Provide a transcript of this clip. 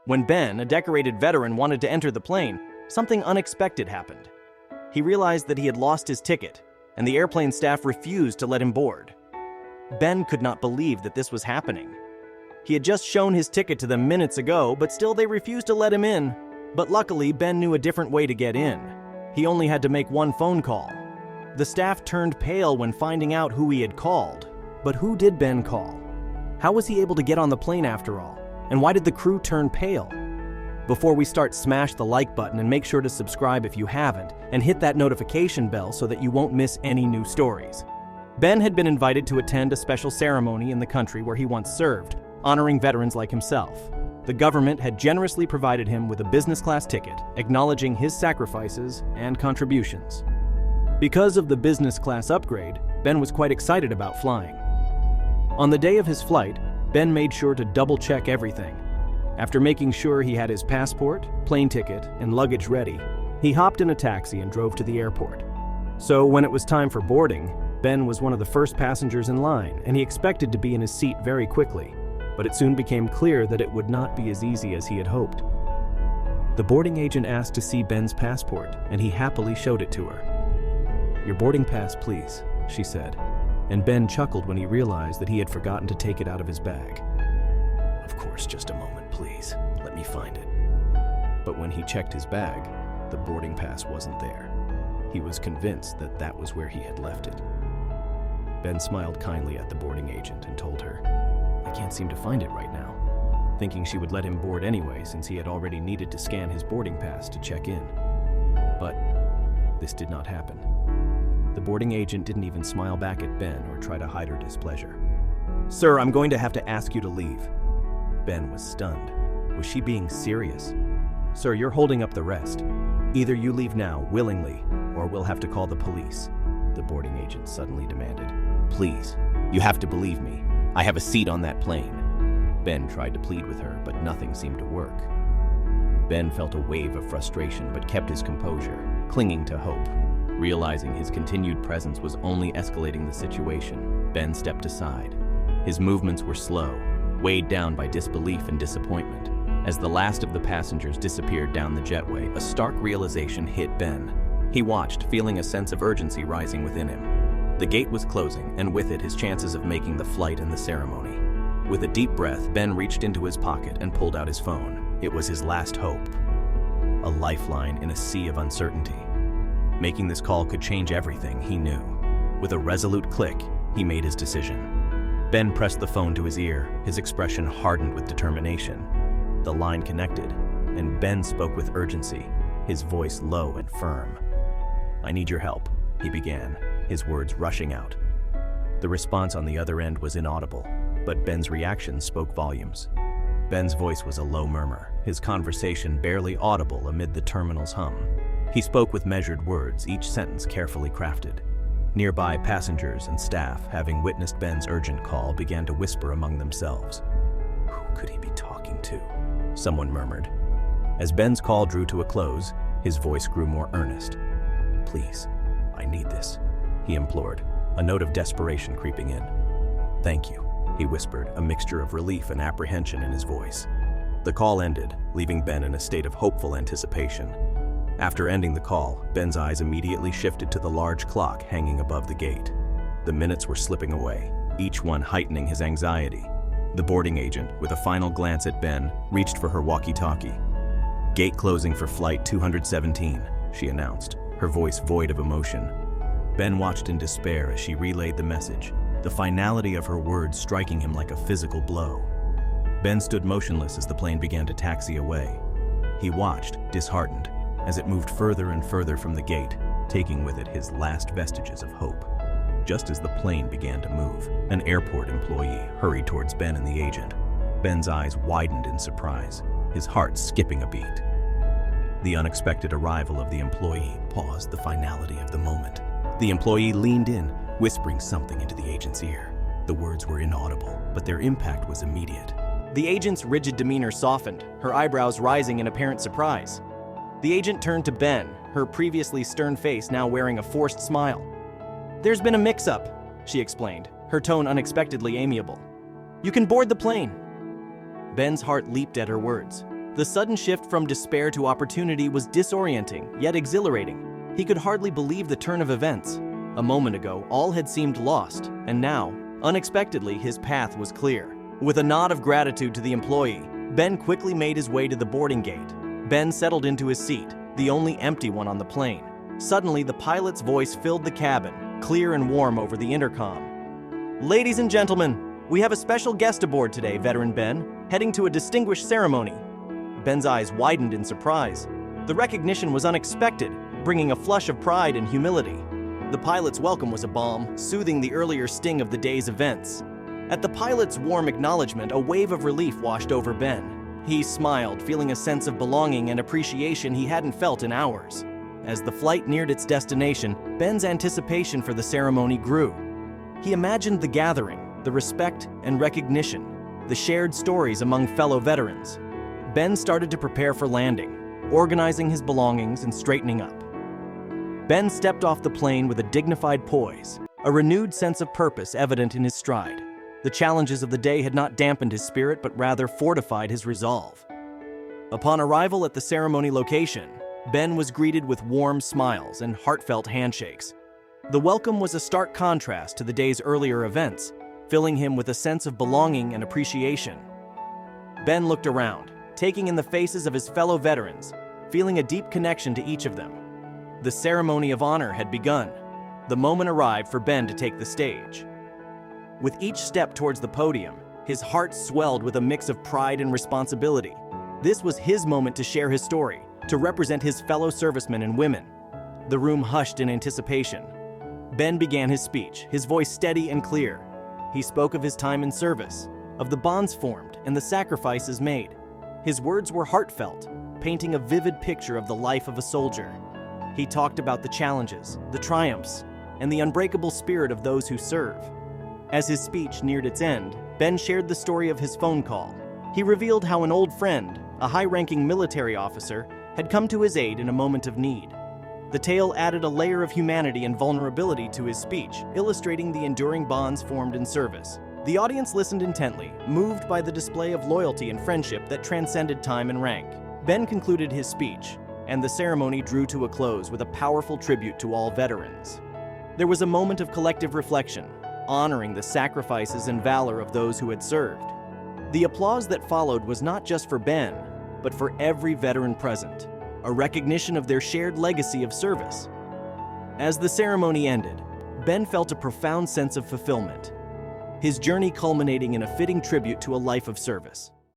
When Ben, a decorated veteran, wanted to enter the plane, something unexpected happened. He realized that he had lost his ticket, and the airplane staff refused to let him board. Ben could not believe that this was happening. He had just shown his ticket to them minutes ago, but still they refused to let him in. But luckily, Ben knew a different way to get in. He only had to make one phone call. The staff turned pale when finding out who he had called. But who did Ben call? How was he able to get on the plane after all? And why did the crew turn pale? Before we start, smash the like button and make sure to subscribe if you haven't, and hit that notification bell so that you won't miss any new stories. Ben had been invited to attend a special ceremony in the country where he once served, honoring veterans like himself. The government had generously provided him with a business class ticket, acknowledging his sacrifices and contributions. Because of the business class upgrade, Ben was quite excited about flying. On the day of his flight, Ben made sure to double-check everything. After making sure he had his passport, plane ticket, and luggage ready, he hopped in a taxi and drove to the airport. So when it was time for boarding, Ben was one of the first passengers in line, and he expected to be in his seat very quickly. But it soon became clear that it would not be as easy as he had hoped. The boarding agent asked to see Ben's passport, and he happily showed it to her. "Your boarding pass, please," she said, and Ben chuckled when he realized that he had forgotten to take it out of his bag. "Of course, just a moment, please. Let me find it." But when he checked his bag, the boarding pass wasn't there. He was convinced that that was where he had left it. Ben smiled kindly at the boarding agent and told her, "I can't seem to find it right now," thinking she would let him board anyway since he had already needed to scan his boarding pass to check in. But this did not happen. The boarding agent didn't even smile back at Ben or try to hide her displeasure. "Sir, I'm going to have to ask you to leave." Ben was stunned. Was she being serious? "Sir, you're holding up the rest. Either you leave now, willingly, or we'll have to call the police," the boarding agent suddenly demanded. "Please, you have to believe me. I have a seat on that plane." Ben tried to plead with her, but nothing seemed to work. Ben felt a wave of frustration but kept his composure, clinging to hope. Realizing his continued presence was only escalating the situation, Ben stepped aside. His movements were slow, weighed down by disbelief and disappointment. As the last of the passengers disappeared down the jetway, a stark realization hit Ben. He watched, feeling a sense of urgency rising within him. The gate was closing, and with it his chances of making the flight and the ceremony. With a deep breath, Ben reached into his pocket and pulled out his phone. It was his last hope. A lifeline in a sea of uncertainty. Making this call could change everything, he knew. With a resolute click, he made his decision. Ben pressed the phone to his ear, his expression hardened with determination. The line connected, and Ben spoke with urgency, his voice low and firm. "I need your help," he began, his words rushing out. The response on the other end was inaudible, but Ben's reaction spoke volumes. Ben's voice was a low murmur, his conversation barely audible amid the terminal's hum. He spoke with measured words, each sentence carefully crafted. Nearby passengers and staff, having witnessed Ben's urgent call, began to whisper among themselves. "Who could he be talking to?" someone murmured. As Ben's call drew to a close, his voice grew more earnest. "Please, I need this," he implored, a note of desperation creeping in. "Thank you," he whispered, a mixture of relief and apprehension in his voice. The call ended, leaving Ben in a state of hopeful anticipation. After ending the call, Ben's eyes immediately shifted to the large clock hanging above the gate. The minutes were slipping away, each one heightening his anxiety. The boarding agent, with a final glance at Ben, reached for her walkie-talkie. "Gate closing for flight 217, she announced, her voice void of emotion. Ben watched in despair as she relayed the message, the finality of her words striking him like a physical blow. Ben stood motionless as the plane began to taxi away. He watched, disheartened, as it moved further and further from the gate, taking with it his last vestiges of hope. Just as the plane began to move, an airport employee hurried towards Ben and the agent. Ben's eyes widened in surprise, his heart skipping a beat. The unexpected arrival of the employee paused the finality of the moment. The employee leaned in, whispering something into the agent's ear. The words were inaudible, but their impact was immediate. The agent's rigid demeanor softened, her eyebrows rising in apparent surprise. The agent turned to Ben, her previously stern face now wearing a forced smile. "There's been a mix-up," she explained, her tone unexpectedly amiable. "You can board the plane." Ben's heart leaped at her words. The sudden shift from despair to opportunity was disorienting, yet exhilarating. He could hardly believe the turn of events. A moment ago, all had seemed lost, and now, unexpectedly, his path was clear. With a nod of gratitude to the employee, Ben quickly made his way to the boarding gate. Ben settled into his seat, the only empty one on the plane. Suddenly, the pilot's voice filled the cabin, clear and warm over the intercom. "Ladies and gentlemen, we have a special guest aboard today, Veteran Ben, heading to a distinguished ceremony." Ben's eyes widened in surprise. The recognition was unexpected, bringing a flush of pride and humility. The pilot's welcome was a balm, soothing the earlier sting of the day's events. At the pilot's warm acknowledgement, a wave of relief washed over Ben. He smiled, feeling a sense of belonging and appreciation he hadn't felt in hours. As the flight neared its destination, Ben's anticipation for the ceremony grew. He imagined the gathering, the respect and recognition, the shared stories among fellow veterans. Ben started to prepare for landing, organizing his belongings and straightening up. Ben stepped off the plane with a dignified poise, a renewed sense of purpose evident in his stride. The challenges of the day had not dampened his spirit, but rather fortified his resolve. Upon arrival at the ceremony location, Ben was greeted with warm smiles and heartfelt handshakes. The welcome was a stark contrast to the day's earlier events, filling him with a sense of belonging and appreciation. Ben looked around, taking in the faces of his fellow veterans, feeling a deep connection to each of them. The ceremony of honor had begun. The moment arrived for Ben to take the stage. With each step towards the podium, his heart swelled with a mix of pride and responsibility. This was his moment to share his story, to represent his fellow servicemen and women. The room hushed in anticipation. Ben began his speech, his voice steady and clear. He spoke of his time in service, of the bonds formed and the sacrifices made. His words were heartfelt, painting a vivid picture of the life of a soldier. He talked about the challenges, the triumphs, and the unbreakable spirit of those who serve. As his speech neared its end, Ben shared the story of his phone call. He revealed how an old friend, a high-ranking military officer, had come to his aid in a moment of need. The tale added a layer of humanity and vulnerability to his speech, illustrating the enduring bonds formed in service. The audience listened intently, moved by the display of loyalty and friendship that transcended time and rank. Ben concluded his speech, and the ceremony drew to a close with a powerful tribute to all veterans. There was a moment of collective reflection, honoring the sacrifices and valor of those who had served. The applause that followed was not just for Ben, but for every veteran present, a recognition of their shared legacy of service. As the ceremony ended, Ben felt a profound sense of fulfillment, his journey culminating in a fitting tribute to a life of service.